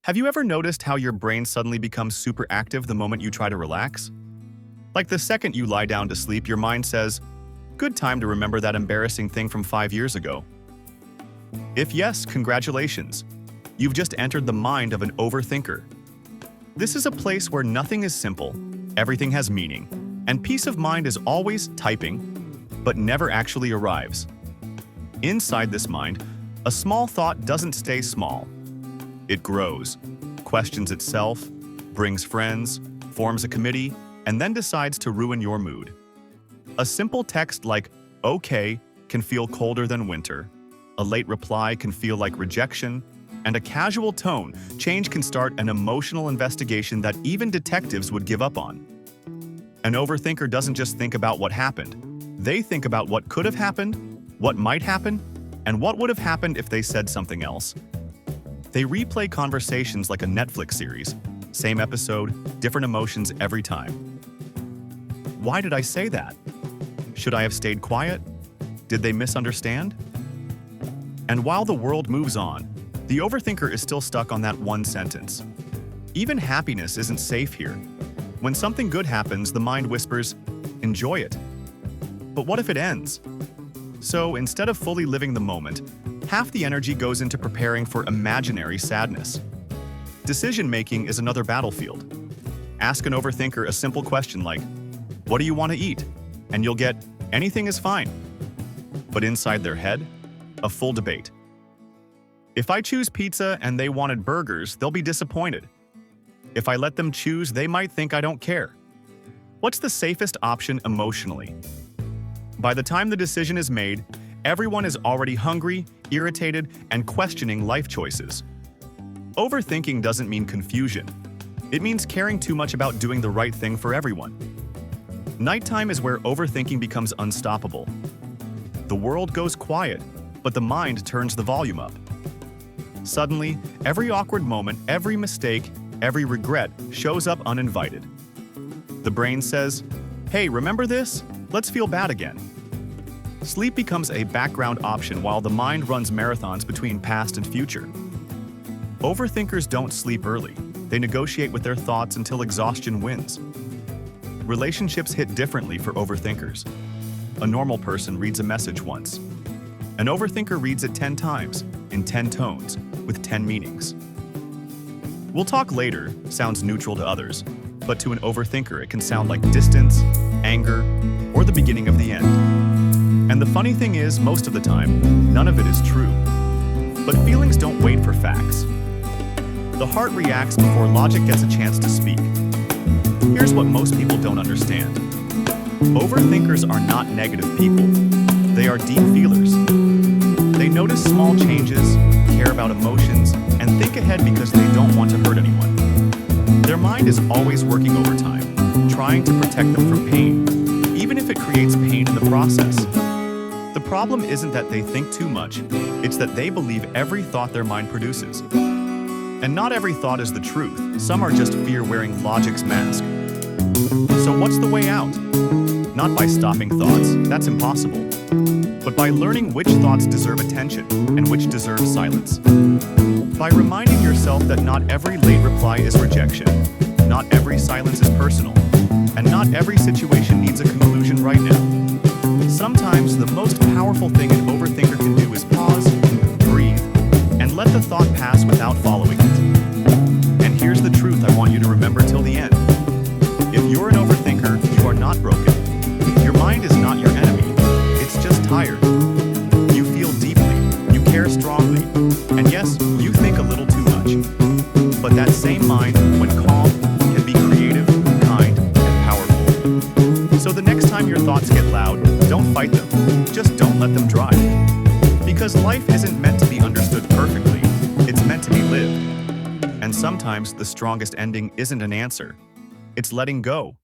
Have you ever noticed how your brain suddenly becomes super active the moment you try to relax? Like the second you lie down to sleep, your mind says, "Good time to remember that embarrassing thing from 5 years ago." If yes, congratulations. You've just entered the mind of an overthinker. This is a place where nothing is simple, everything has meaning, and peace of mind is always typing, but never actually arrives. Inside this mind, a small thought doesn't stay small. It grows, questions itself, brings friends, forms a committee, and then decides to ruin your mood. A simple text like, "Okay," can feel colder than winter. A late reply can feel like rejection, and a casual tone change can start an emotional investigation that even detectives would give up on. An overthinker doesn't just think about what happened. They think about what could have happened, what might happen, and what would have happened if they said something else. They replay conversations like a Netflix series, same episode, different emotions every time. Why did I say that? Should I have stayed quiet? Did they misunderstand? And while the world moves on, the overthinker is still stuck on that one sentence. Even happiness isn't safe here. When something good happens, the mind whispers, "Enjoy it." But what if it ends? So instead of fully living the moment, half the energy goes into preparing for imaginary sadness. Decision-making is another battlefield. Ask an overthinker a simple question like, "What do you want to eat?" And you'll get, "Anything is fine." But inside their head, a full debate. If I choose pizza and they wanted burgers, they'll be disappointed. If I let them choose, they might think I don't care. What's the safest option emotionally? By the time the decision is made, everyone is already hungry, irritated, and questioning life choices. Overthinking doesn't mean confusion. It means caring too much about doing the right thing for everyone. Nighttime is where overthinking becomes unstoppable. The world goes quiet, but the mind turns the volume up. Suddenly, every awkward moment, every mistake, every regret shows up uninvited. The brain says, "Hey, remember this? Let's feel bad again." Sleep becomes a background option while the mind runs marathons between past and future. Overthinkers don't sleep early. They negotiate with their thoughts until exhaustion wins. Relationships hit differently for overthinkers. A normal person reads a message once. An overthinker reads it 10 times, in 10 tones, with 10 meanings. "We'll talk later" sounds neutral to others, but to an overthinker it can sound like distance, anger, or the beginning of the end. And the funny thing is, most of the time, none of it is true. But feelings don't wait for facts. The heart reacts before logic gets a chance to speak. Here's what most people don't understand. Overthinkers are not negative people. They are deep feelers. They notice small changes, care about emotions, and think ahead because they don't want to hurt anyone. Their mind is always working overtime, trying to protect them from pain, even if it creates pain in the process. The problem isn't that they think too much, it's that they believe every thought their mind produces. And not every thought is the truth, some are just fear wearing logic's mask. So what's the way out? Not by stopping thoughts, that's impossible, but by learning which thoughts deserve attention and which deserve silence. By reminding yourself that not every late reply is rejection, not every silence is personal, and not every situation needs a conclusion right now. Sometimes the most powerful thing an overthinker can do is pause, breathe, and let the thought pass without following it. And here's the truth I want you to remember till the end. If you're an overthinker, you are not broken. Your mind is not your enemy. It's just tired. You feel deeply, you care strongly, and yes, you think a little too much. But that same mind, when calm, can be creative, kind, and powerful. So the next time your thoughts get loud, don't fight them. Just don't let them drive. Because life isn't meant to be understood perfectly. It's meant to be lived. And sometimes the strongest ending isn't an answer. It's letting go.